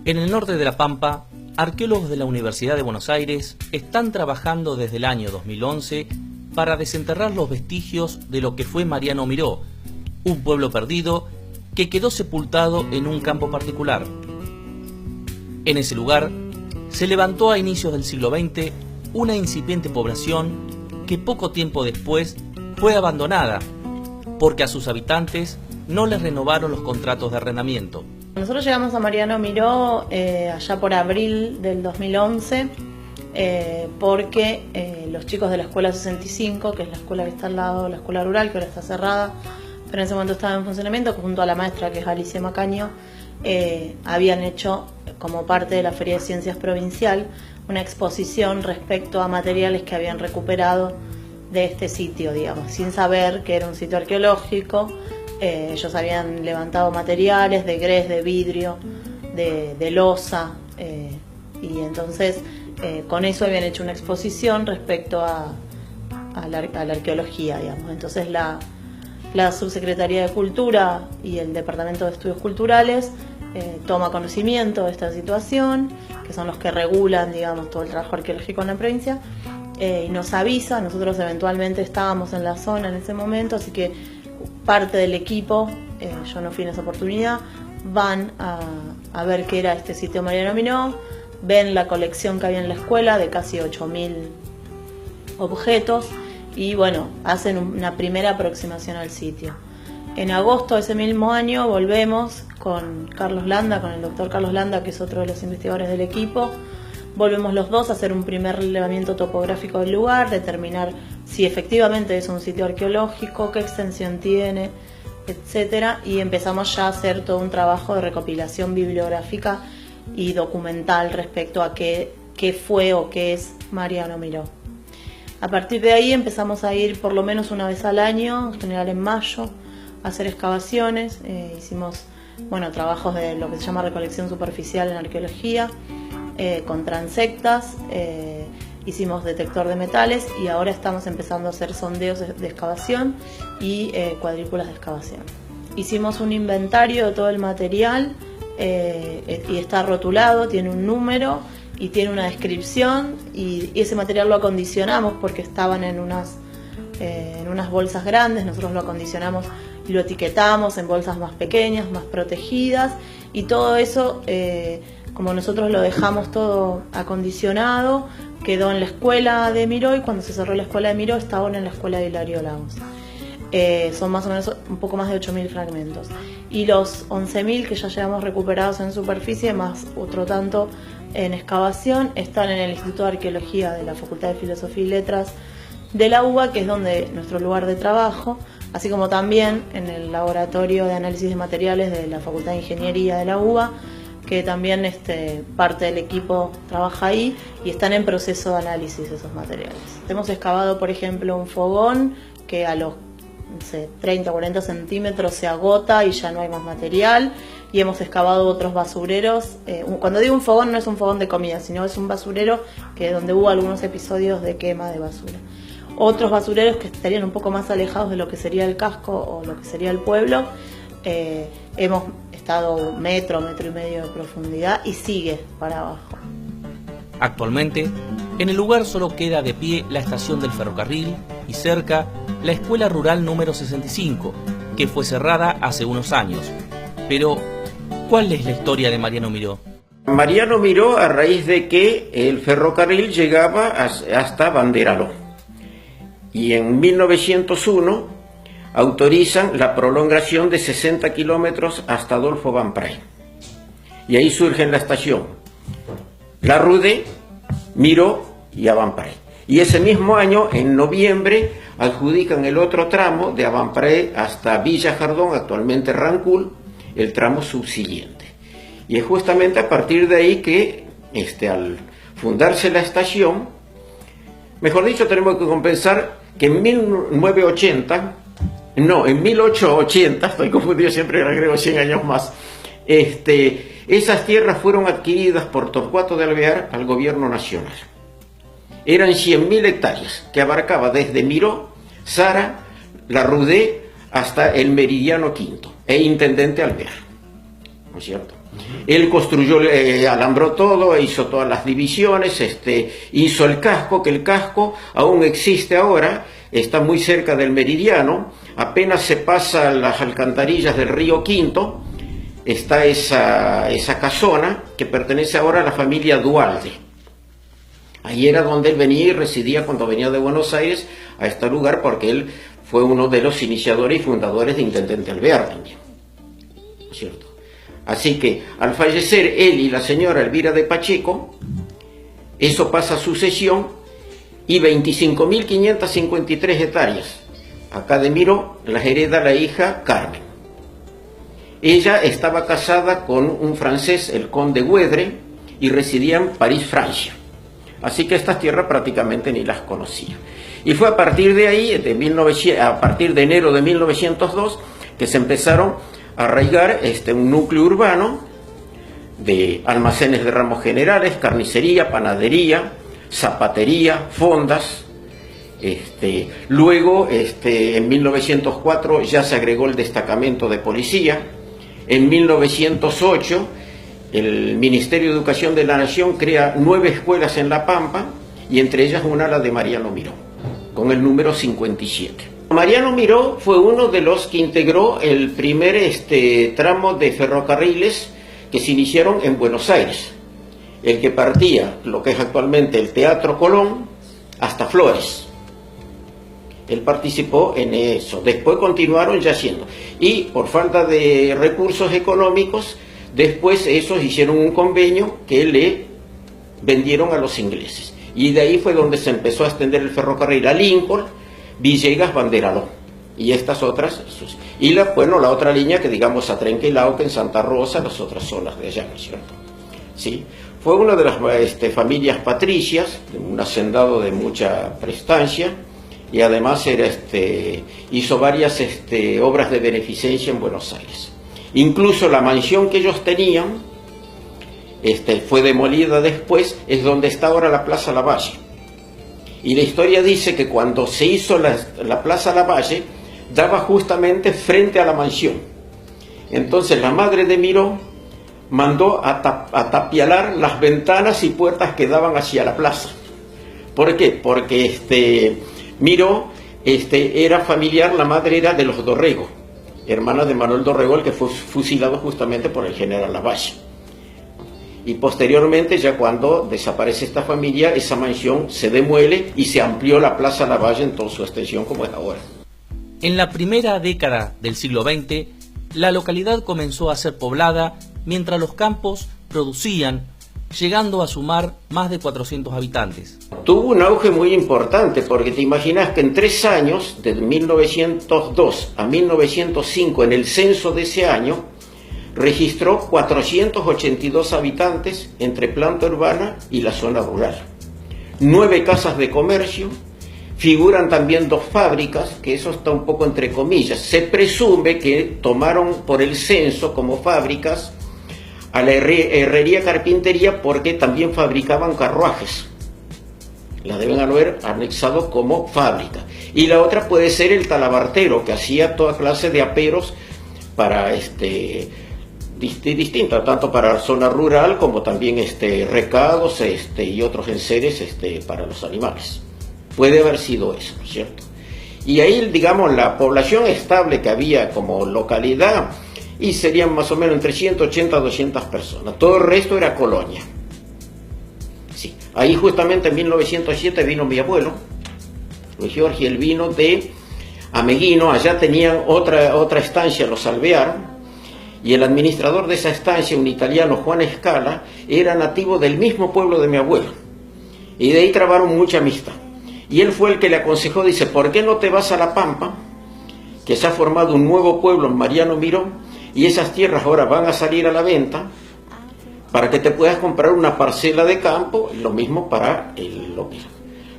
En el norte de La Pampa, arqueólogos de la Universidad de Buenos Aires están trabajando desde el año 2011 para desenterrar los vestigios de lo que fue Mariano Miró, un pueblo perdido que quedó sepultado en un campo particular. En ese lugar se levantó a inicios del siglo XX una incipiente población que poco tiempo después fue abandonada porque a sus habitantes no les renovaron los contratos de arrendamiento. Nosotros llegamos a Mariano Miró allá por abril del 2011 porque los chicos de la escuela 65, que es la escuela que está al lado, la escuela rural, que ahora está cerrada, pero en ese momento estaba en funcionamiento, junto a la maestra que es Alicia Macaño, habían hecho, como parte de la Feria de Ciencias Provincial, una exposición respecto a materiales que habían recuperado de este sitio, digamos, sin saber que era un sitio arqueológico. Ellos habían levantado materiales de grés, de vidrio, de loza, y entonces con eso habían hecho una exposición respecto a la arqueología, digamos. Entonces la Subsecretaría de Cultura y el Departamento de Estudios Culturales toma conocimiento de esta situación, que son los que regulan, digamos, todo el trabajo arqueológico en la provincia, y nos avisa. Nosotros eventualmente estábamos en la zona en ese momento, así que parte del equipo, yo no fui en esa oportunidad, van a ver qué era este sitio Mariano Miró, ven la colección que había en la escuela de casi 8.000 objetos y bueno, hacen una primera aproximación al sitio. En agosto de ese mismo año volvemos con Carlos Landa, con el doctor Carlos Landa, que es otro de los investigadores del equipo. Volvemos los dos a hacer un primer relevamiento topográfico del lugar, determinar si efectivamente es un sitio arqueológico, qué extensión tiene, etcétera, y empezamos ya a hacer todo un trabajo de recopilación bibliográfica y documental respecto a qué fue o qué es Mariano Miró. A partir de ahí empezamos a ir por lo menos una vez al año, en general en mayo, a hacer excavaciones. Hicimos trabajos de lo que se llama recolección superficial en arqueología, con transectas, hicimos detector de metales y ahora estamos empezando a hacer sondeos de excavación y cuadrículas de excavación. Hicimos un inventario de todo el material y está rotulado, tiene un número y tiene una descripción, y ese material lo acondicionamos porque estaban en unas bolsas grandes. Nosotros lo acondicionamos y lo etiquetamos en bolsas más pequeñas, más protegidas, y todo eso, como nosotros lo dejamos todo acondicionado, quedó en la escuela de Miró, y cuando se cerró la escuela de Miró está ahora en la escuela de Hilario Lagos. Son más o menos un poco más de 8.000 fragmentos. Y los 11.000 que ya llevamos recuperados en superficie, más otro tanto en excavación, están en el Instituto de Arqueología de la Facultad de Filosofía y Letras de la UBA, que es donde nuestro lugar de trabajo, así como también en el Laboratorio de Análisis de Materiales de la Facultad de Ingeniería de la UBA, que también parte del equipo trabaja ahí, y están en proceso de análisis de esos materiales. Hemos excavado, por ejemplo, un fogón que a los 30 o 40 centímetros se agota y ya no hay más material, y hemos excavado otros basureros. Cuando digo un fogón, no es un fogón de comida, sino es un basurero donde hubo algunos episodios de quema de basura. Otros basureros que estarían un poco más alejados de lo que sería el casco o lo que sería el pueblo, hemos estado metro y medio de profundidad y sigue para abajo. Actualmente, en el lugar solo queda de pie la estación del ferrocarril y cerca la escuela rural número 65, que fue cerrada hace unos años. Pero, ¿cuál es la historia de Mariano Miró? Mariano Miró, a raíz de que el ferrocarril llegaba hasta Banderaló, y en 1901 autorizan la prolongación de 60 kilómetros hasta Adolfo Van Prey, y ahí surge la estación La Rude, Miró y Avampray. Y ese mismo año, en noviembre, adjudican el otro tramo de Avampray hasta Villa Jardón, actualmente Rancul, el tramo subsiguiente. Y es justamente a partir de ahí que, al fundarse la estación, mejor dicho, tenemos que compensar que en 1880, estoy confundido, siempre agrego 100 años más, esas tierras fueron adquiridas por Torcuato de Alvear al gobierno nacional. Eran 100.000 hectáreas, que abarcaba desde Miró, Zara, La Rudé, hasta el Meridiano Quinto, e Intendente Alvear. ¿no es cierto? Él construyó, alambró todo, hizo todas las divisiones, hizo el casco, que el casco aún existe ahora, está muy cerca del meridiano, apenas se pasa las alcantarillas del río Quinto, está esa casona que pertenece ahora a la familia Duhalde. Ahí era donde él venía y residía cuando venía de Buenos Aires a este lugar, porque él fue uno de los iniciadores y fundadores de Intendente Alvear también, ¿no es cierto? Así que al fallecer él y la señora Elvira de Pacheco, eso pasa a sucesión y 25.553 hectáreas. Acá de Miró las hereda la hija Carmen. Ella estaba casada con un francés, el conde Güedre, y residía en París, Francia. Así que estas tierras prácticamente ni las conocía. Y fue a partir de ahí, a partir de enero de 1902, que se empezaron a arraigar un núcleo urbano de almacenes de ramos generales, carnicería, panadería, zapatería, fondas. Luego, en 1904 ya se agregó el destacamento de policía. En 1908, el Ministerio de Educación de la Nación crea 9 escuelas en La Pampa, y entre ellas una, la de Mariano Miró, con el número 57. Mariano Miró fue uno de los que integró el primer tramo de ferrocarriles que se iniciaron en Buenos Aires, el que partía lo que es actualmente el Teatro Colón hasta Flores. Él participó en eso. Después continuaron ya haciendo, y por falta de recursos económicos, después esos hicieron un convenio que le vendieron a los ingleses, y de ahí fue donde se empezó a extender el ferrocarril a Lincoln, Villegas, Banderaló y estas otras. Y la otra línea que digamos a Trenquelauquen, en Santa Rosa, las otras zonas de allá, ¿no es cierto? Sí, fue una de las familias patricias, un hacendado de mucha prestancia, y además hizo varias obras de beneficencia en Buenos Aires. Incluso la mansión que ellos tenían fue demolida después, es donde está ahora la Plaza Lavalle. Y la historia dice que cuando se hizo la Plaza Lavalle, daba justamente frente a la mansión. Entonces la madre de Miró mandó a tapialar las ventanas y puertas que daban hacia la plaza. ¿Por qué? Porque Miró era familiar, la madre era de los Dorrego, hermana de Manuel Dorrego, el que fue fusilado justamente por el general Lavalle. Y posteriormente, ya cuando desaparece esta familia, esa mansión se demuele y se amplió la Plaza Lavalle en toda su extensión como es ahora. En la primera década del siglo XX, la localidad comenzó a ser poblada mientras los campos producían, llegando a sumar más de 400 habitantes. Tuvo un auge muy importante, porque te imaginas que en 3 años, de 1902 a 1905, en el censo de ese año, registró 482 habitantes entre planta urbana y la zona rural. 9 casas de comercio, figuran también 2 fábricas, que eso está un poco entre comillas. Se presume que tomaron por el censo como fábricas a la herrería carpintería, porque también fabricaban carruajes. La deben haber anexado como fábrica. Y la otra puede ser el talabartero, que hacía toda clase de aperos para distintas, tanto para la zona rural como también recados y otros enseres para los animales. Puede haber sido eso, ¿no es cierto? Y ahí, digamos, la población estable que había como localidad, y serían más o menos entre 180 a 200 personas. Todo el resto era colonia. Sí. Ahí justamente en 1907 vino mi abuelo, Luis Giorgi, él vino de Ameguino. Allá tenían otra estancia, los Alvear, y el administrador de esa estancia, un italiano, Juan Escala, era nativo del mismo pueblo de mi abuelo, y de ahí trabaron mucha amistad. Y él fue el que le aconsejó, dice, ¿por qué no te vas a La Pampa, que se ha formado un nuevo pueblo en Mariano Miró, y esas tierras ahora van a salir a la venta, para que te puedas comprar una parcela de campo? Lo mismo para el López.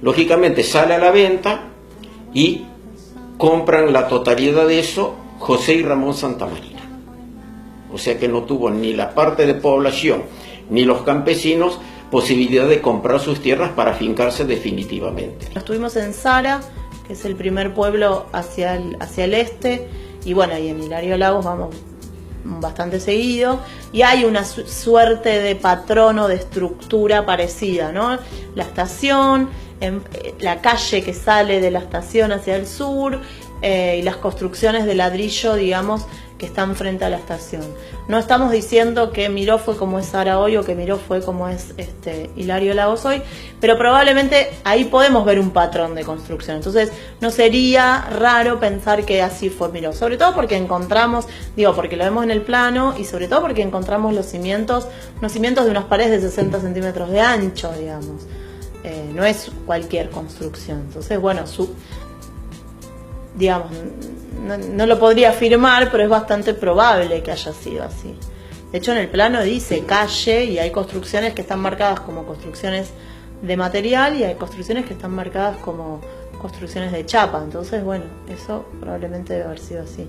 Lógicamente sale a la venta y compran la totalidad de eso José y Ramón Santamarina. O sea que no tuvo ni la parte de población ni los campesinos posibilidad de comprar sus tierras para afincarse definitivamente. Estuvimos en Zara, que es el primer pueblo hacia el este, y bueno, y en Hilario Lagos vamos bastante seguido, y hay una suerte de patrón o de estructura parecida, ¿no? La estación, la calle que sale de la estación hacia el sur, y las construcciones de ladrillo, digamos, que están frente a la estación. No estamos diciendo que Miró fue como es Sara hoy o que Miró fue como es Hilario Lagos hoy, pero probablemente ahí podemos ver un patrón de construcción. Entonces no sería raro pensar que así fue Miró, sobre todo porque encontramos, porque lo vemos en el plano, y sobre todo porque encontramos unos cimientos de unas paredes de 60 centímetros de ancho, digamos. No es cualquier construcción. Entonces, bueno, no lo podría afirmar, pero es bastante probable que haya sido así. De hecho, en el plano dice calle, y hay construcciones que están marcadas como construcciones de material y hay construcciones que están marcadas como construcciones de chapa. Entonces, bueno, eso probablemente debe haber sido así.